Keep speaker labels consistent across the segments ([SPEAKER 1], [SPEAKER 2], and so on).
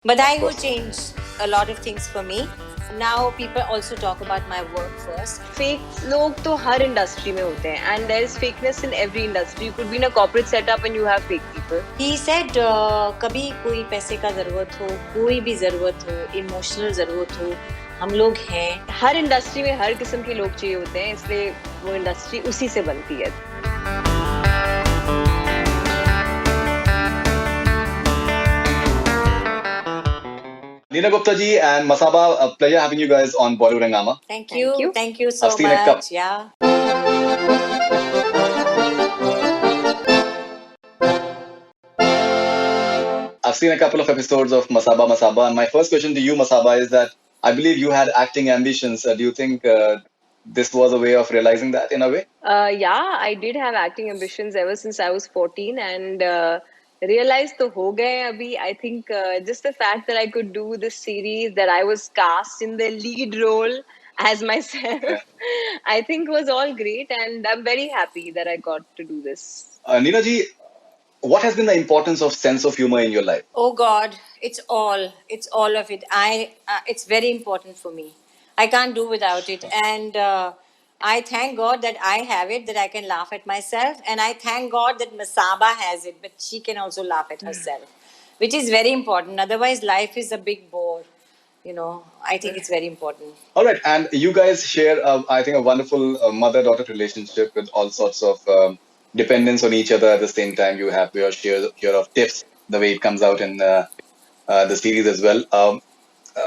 [SPEAKER 1] Badai Ho changed a lot of things for me. Now people also talk about my work first.
[SPEAKER 2] Fake लोग तो हर industry में होते हैं and there is fakeness in every industry. You could be in a corporate setup and you have fake people.
[SPEAKER 1] He said कभी कोई पैसे का ज़रूरत हो, कोई भी ज़रूरत हो, इमोशनल ज़रूरत हो, हम लोग हैं.
[SPEAKER 2] हर इंडस्ट्री में हर किस्म के लोग चाहिए होते हैं, इसलिए वो इंडस्ट्री उसी से बनती है.
[SPEAKER 3] Neena Gupta ji and Masaba, a pleasure having you guys on Bollywood Hangama.
[SPEAKER 1] Thank you. Thank you so
[SPEAKER 3] I've seen a
[SPEAKER 1] much. Yeah.
[SPEAKER 3] I've seen a couple of episodes of Masaba Masaba, and my first question to you, Masaba, is that I believe you had acting ambitions. Do you think this was a way of realizing that in a way?
[SPEAKER 2] Yeah, I did have acting ambitions ever since I was 14 and realized to ho gaye abhi. I think just the fact that I could do this series, that I was cast in the lead role as myself, I think was all great, and I'm very happy that I got to do this.
[SPEAKER 3] Neena ji, what has been the importance of sense of humor in your life?
[SPEAKER 1] Oh God, it's all of it. It's very important for me. I can't do without it, and I thank God that I have it, that I can laugh at myself, and I thank God that Masaba has it, but she can also laugh at herself, which is very important. Otherwise, life is a big bore. I think it's very important.
[SPEAKER 3] All right, and you guys share, I think, a wonderful mother-daughter relationship with all sorts of dependence on each other. At the same time, you have your share of tips, the way it comes out in the series as well.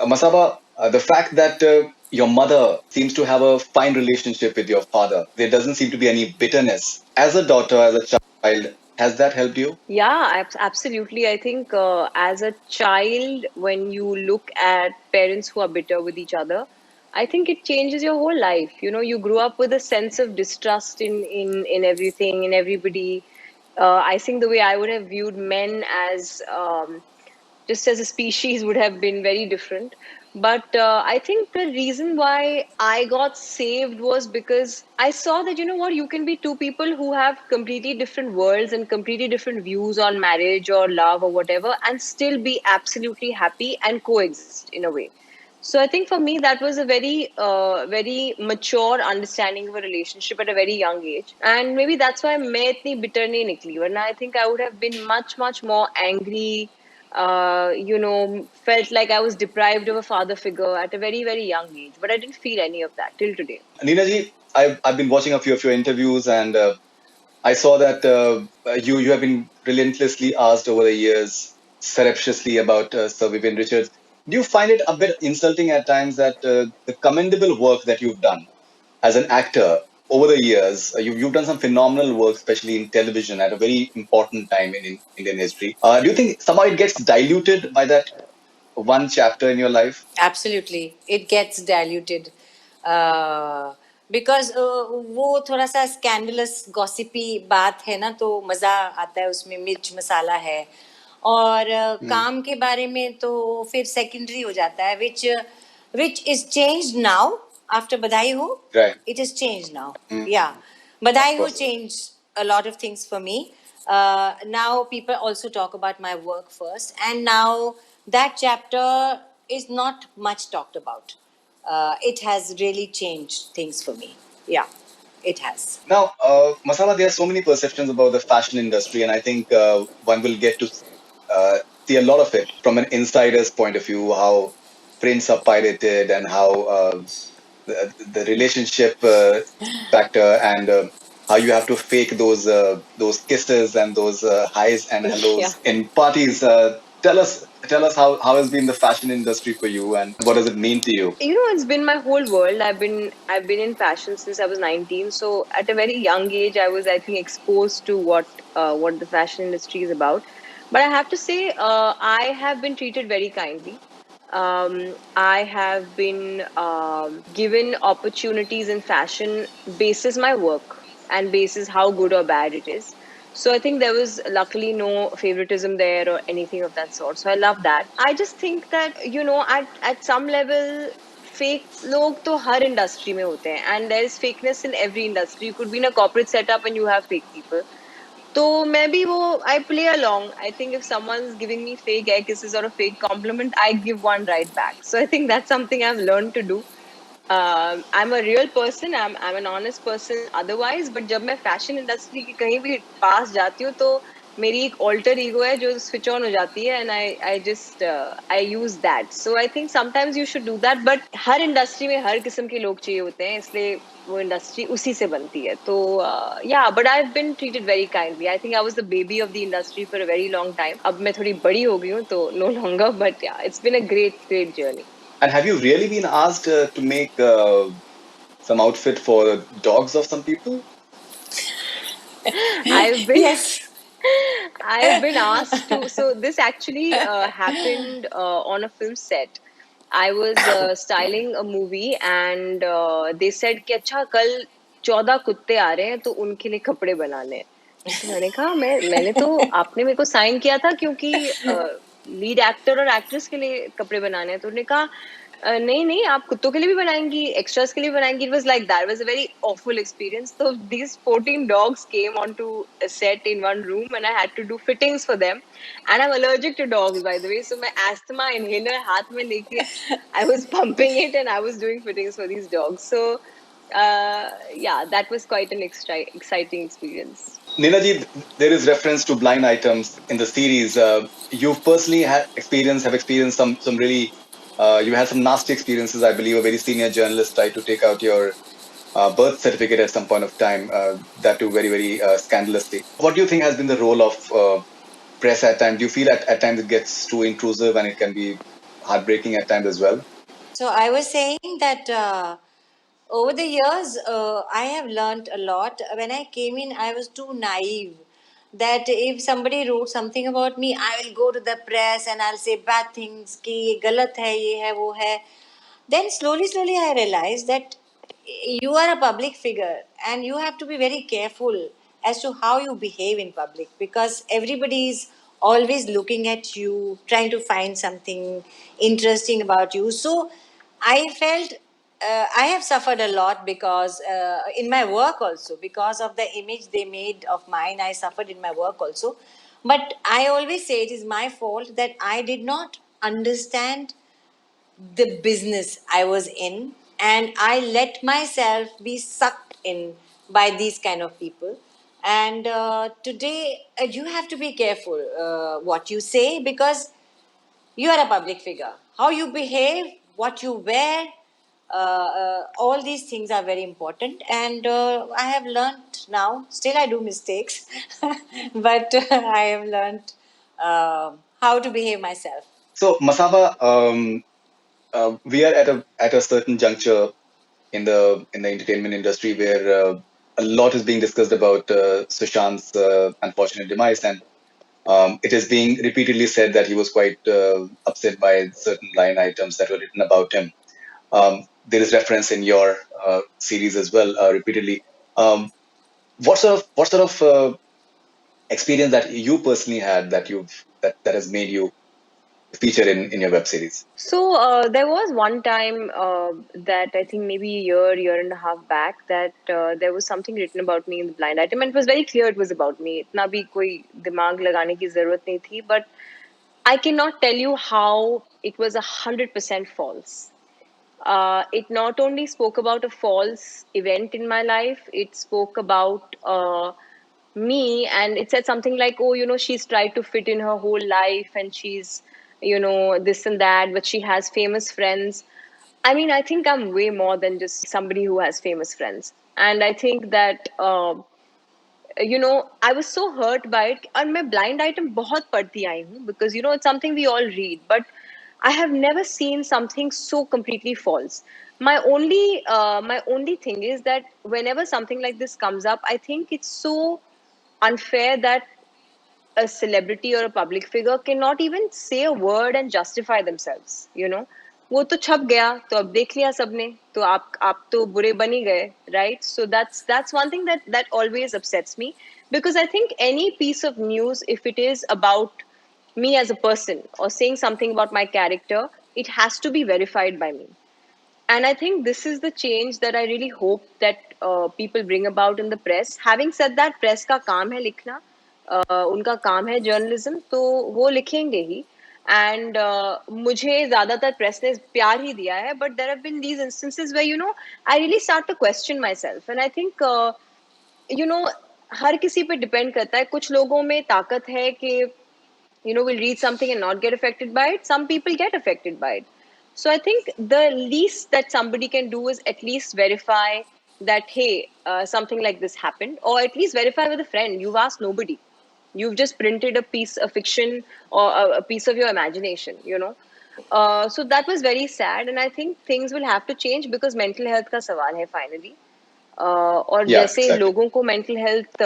[SPEAKER 3] Masaba, the fact that your mother seems to have a fine relationship with your father, there doesn't seem to be any bitterness. As a daughter, as a child, has that helped you?
[SPEAKER 2] Yeah, absolutely. I think as a child, when you look at parents who are bitter with each other, I think it changes your whole life. You grew up with a sense of distrust in everything, in everybody. I think the way I would have viewed men as just as a species would have been very different. But I think the reason why I got saved was because I saw that, you know what, you can be two people who have completely different worlds and completely different views on marriage or love or whatever, and still be absolutely happy and coexist in a way. So I think for me that was a very mature understanding of a relationship at a very young age, and maybe that's why मैं इतनी bitter नहीं निकली. वरना I think I would have been much more angry. Felt like I was deprived of a father figure at a very young age, but I didn't feel any of that till today.
[SPEAKER 3] Neena ji, I've been watching a few of your interviews, and I saw that you have been relentlessly asked over the years, surreptitiously, about Sir Vivian Richards. Do you find it a bit insulting at times that the commendable work that you've done as an actor over the years, you've done some phenomenal work, especially in television, at a very important time in Indian history. Do you think somehow it gets diluted by that one chapter in your life?
[SPEAKER 1] Absolutely, it gets diluted because वो थोड़ा सा scandalous गॉसिपी बात है ना, तो मज़ा आता है उसमें, मिर्च मसाला है, और काम के बारे में तो फिर सेकेंडरी हो जाता है, which is changed now after Badai Ho.
[SPEAKER 3] Right.
[SPEAKER 1] It is changed now. Yeah, Badai Ho changed a lot of things for me. Now people also talk about my work first, and now that chapter is not much talked about. It has really changed things for me. Yeah, it has.
[SPEAKER 3] Now, Masala, there are so many perceptions about the fashion industry, and I think one will get to see a lot of it from an insider's point of view, how prints are pirated and how the relationship factor, and how you have to fake those kisses and those highs and hellos in parties. Tell us how has been the fashion industry for you, and what does it mean to you?
[SPEAKER 2] It's been my whole world. I've been in fashion since I was 19. So at a very young age, I was, I think, exposed to what the fashion industry is about. But I have to say, I have been treated very kindly. I have been given opportunities in fashion basis my work and basis how good or bad it is. So I think there was luckily no favoritism there or anything of that sort. So I love that. I just think that, at some level, fake लोग तो हर industry में होते हैं, and there is fakeness in every industry. You could be in a corporate setup and you have fake people. तो मैं भी वो I play along. I think if someone's giving me fake air kisses or a fake compliment, I give one right back. So I think that's something I've learned to do. I'm a real person. I'm an honest person otherwise. But जब मैं fashion industry के कहीं भी पास जाती हूँ तो मेरी एक alter ego है जो switch on हो जाती है, and I just I use that. So I think sometimes you should do that. But her industry में हर किस्म के लोग चाहिए होते हैं, इसलिए वो industry उसी से बनती है. तो yeah, but I've been treated very kindly. I think I was the baby of the industry for a very long time. अब मैं थोड़ी बड़ी हो गई हूँ तो no longer. But yeah, it's been a great journey.
[SPEAKER 3] And have you really been asked to make some outfit for dogs of some people?
[SPEAKER 2] I've been
[SPEAKER 1] Yes.
[SPEAKER 2] I've been asked to. So this actually happened on a film set. I was styling a movie, and they said कि अच्छा कल 14 कुत्ते आ रहे हैं तो उनके लिए कपड़े बनाने हैं. तो मैंने कहा मैंने तो आपने मेरे को साइन किया था क्योंकि लीड एक्टर और एक्ट्रेस के लिए कपड़े बनाने हैं. तो उन्होंने कहा नहीं नहीं आप कुत्तों के लिए भी बनाएंगी, एक्स्ट्रास के लिए भी बनाएंगी. It was like that. Was a very awful experience. तो these 14 dogs came onto a set in one room and I had to do fittings for them, and I'm allergic to dogs by the way, so my asthma inhaler हाथ में लेके I was pumping it and I was doing fittings for these dogs. So yeah, that was quite an exciting experience.
[SPEAKER 3] Neelaji, there is reference to blind items in the series. You personally have experienced some really, you had some nasty experiences. I believe a very senior journalist tried to take out your birth certificate at some point of time. That too very scandalously. What do you think has been the role of press at times? Do you feel at times it gets too intrusive and it can be heartbreaking at times as well?
[SPEAKER 1] So I was saying that over the years, I have learned a lot. When I came in, I was too naive that if somebody wrote something about me, I will go to the press and I'll say bad things कि ये गलत है, ये है, वो है. Then slowly, I realized that you are a public figure and you have to be very careful as to how you behave in public because everybody is always looking at you, trying to find something interesting about you. So I felt I have suffered a lot because in my work also, because of the image they made of mine, I suffered in my work also. But I always say it is my fault that I did not understand the business I was in, and I let myself be sucked in by these kind of people. And today, you have to be careful what you say because you are a public figure. How you behave, what you wear, all these things are very important. And I have learned now, still I do mistakes, but I have learned how to behave myself.
[SPEAKER 3] So, Masaba, we are at a certain juncture in the entertainment industry where a lot is being discussed about Sushant's unfortunate demise, and it is being repeatedly said that he was quite upset by certain line items that were written about him. There is reference in your series as well repeatedly. What sort of experience that you personally had that has made you feature in your web series?
[SPEAKER 2] So there was one time that I think maybe a year and a half back that there was something written about me in the blind item, and it was very clear it was about me. इतना भी कोई दिमाग लगाने की जरूरत नहीं थी, but I cannot tell you how it was 100% false. It not only spoke about a false event in my life, it spoke about me, and it said something like, oh, she's tried to fit in her whole life and she's, this and that, but she has famous friends. I mean, I think I'm way more than just somebody who has famous friends. And I think that I was so hurt by it. And मैं blind item बहुत पढ़ती आई हूँ because it's something we all read, but I have never seen something so completely false. My only thing is that whenever something like this comes up, I think it's so unfair that a celebrity or a public figure cannot even say a word and justify themselves. वो तो छप गया तो अब देख लिया सबने तो आप तो बुरे बन ही गए, right? So that's one thing that always upsets me, because I think any piece of news, if it is about me as a person or saying something about my character, it has to be verified by me. And I think this is the change that I really hope that people bring about in the press. Having said that, press का काम है लिखना, उनका काम है journalism, तो वो लिखेंगे ही. एंड मुझे ज्यादातर प्रेस ने प्यार ही दिया है, but there have been these instances where I really start to question myself. And I think you know हर किसी पे डिपेंड करता है. कुछ लोगों में ताकत है कि will read something and not get affected by it. Some people get affected by it. So I think the least that somebody can do is at least verify that, hey, something like this happened, or at least verify with a friend. You've asked nobody. You've just printed a piece of fiction or a piece of your imagination. So that was very sad, and I think things will have to change because mental health ka sawal hai finally. और
[SPEAKER 3] Yeah,
[SPEAKER 2] जैसे
[SPEAKER 3] exactly.
[SPEAKER 2] लोगों को mental health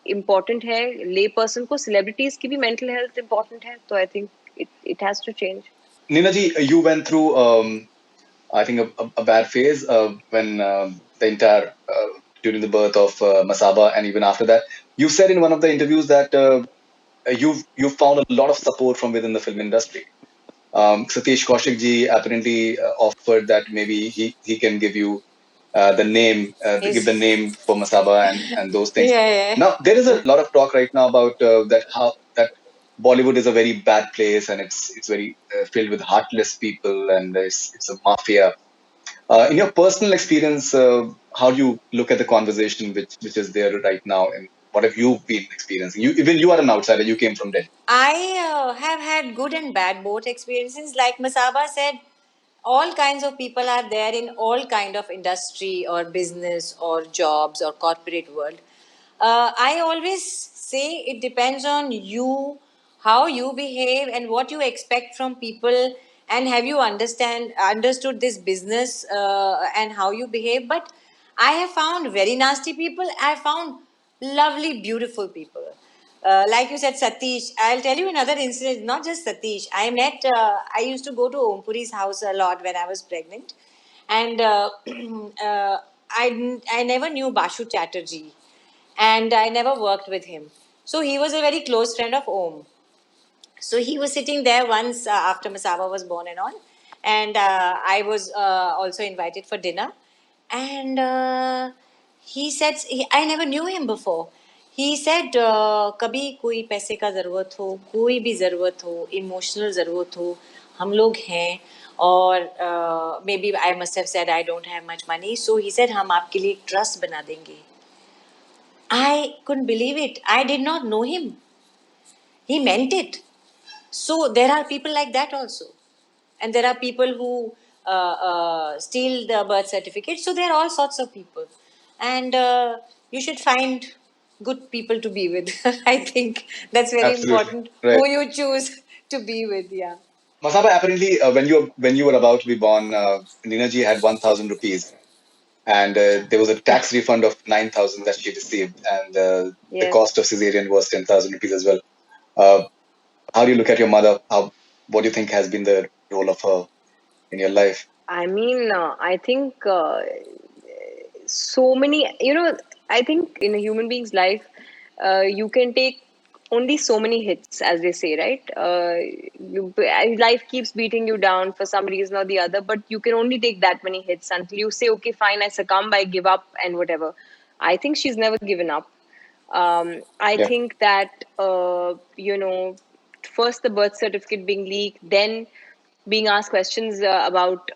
[SPEAKER 2] important है, ले person को celebrities की भी mental health important है, तो I think it has to change.
[SPEAKER 3] Nina ji, you went through, I think, a bad phase when the entire during the birth of Masaba, and even after that. You said in one of the interviews that you've found a lot of support from within the film industry. Satish Kaushik ji apparently offered that maybe he can give you give the name for Masaba and those things.
[SPEAKER 1] Yeah, yeah.
[SPEAKER 3] Now there is a lot of talk right now about that Bollywood is a very bad place, and it's very filled with heartless people, and it's a mafia. In your personal experience, how do you look at the conversation which is there right now, and what have you been experiencing? Even you are an outsider. You came from Delhi.
[SPEAKER 1] I have had good and bad both experiences. Like Masaba said, all kinds of people are there in all kind of industry or business or jobs or corporate world. I always say it depends on you, how you behave and what you expect from people, and have you understood this business and how you behave. But I have found very nasty people. I have found lovely, beautiful people. Like you said, Satish, I'll tell you another incident, not just Satish. I used to go to Om Puri's house a lot when I was pregnant. And I never knew Bashu Chatterjee. And I never worked with him. So he was a very close friend of Om. So he was sitting there once after Masaba was born and all, and I was also invited for dinner, and he said I never knew him before. He said कभी कोई पैसे का ज़रूरत हो, कोई भी ज़रूरत हो, इमोशनल ज़रूरत हो, हम लोग हैं. और maybe I must have said I don't have much money, so he said हम आपके लिए एक ट्रस्ट बना देंगे. I couldn't believe it. I did not know him. He meant it. So there are people like that also, and there are people who steal the birth certificate. So there are all sorts of people, and you should find good people to be with. I think that's very
[SPEAKER 3] Absolutely
[SPEAKER 1] important.
[SPEAKER 3] right.
[SPEAKER 1] Who you choose to be with, yeah.
[SPEAKER 3] Masaba, apparently, when you were about to be born, Nina ji had 1,000 rupees, and there was a tax refund of 9,000 that she received, and the
[SPEAKER 2] Yes.
[SPEAKER 3] cost of cesarean was 10,000 rupees as well. Uh, how do you look at your mother? What do you think has been the role of her in your life?
[SPEAKER 2] I mean, I think so many, I think in a human being's life, you can take only so many hits, as they say, right? Life keeps beating you down for some reason or the other, but you can only take that many hits until you say, okay, fine, I succumb, I give up, and whatever. I think she's never given up. I
[SPEAKER 3] Yeah.
[SPEAKER 2] think that, first the birth certificate being leaked, then being asked questions about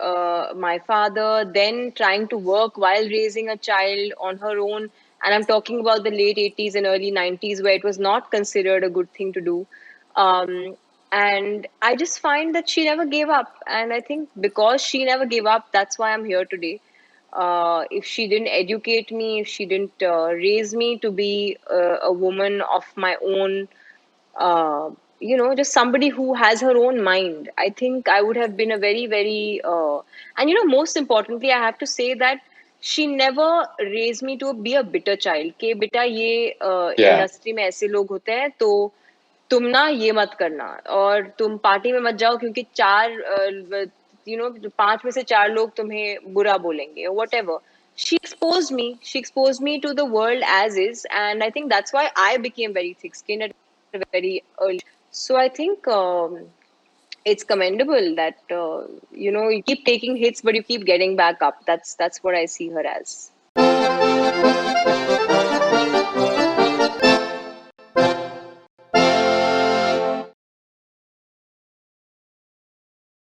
[SPEAKER 2] my father, then trying to work while raising a child on her own. And I'm talking about the late 80s and early 90s where it was not considered a good thing to do. And I just find that she never gave up. And I think because she never gave up, that's why I'm here today. If she didn't educate me, if she didn't raise me to be a woman of my own, just somebody who has her own mind, I think I would have been a very, very, and most importantly, I have to say that she never raised me to be a bitter child. कि बेटा ये
[SPEAKER 3] Yeah.
[SPEAKER 2] Industry में ऐसे लोग होते हैं तो तुम ना ये मत करना और तुम पार्टी में मत जाओ क्योंकि पांच में से चार लोग तुम्हें बुरा बोलेंगे or whatever. She exposed me to the world as is, and I think that's why I became very thick skinned at a very early. So I think it's commendable that you keep taking hits but you keep getting back up. That's what I see her as.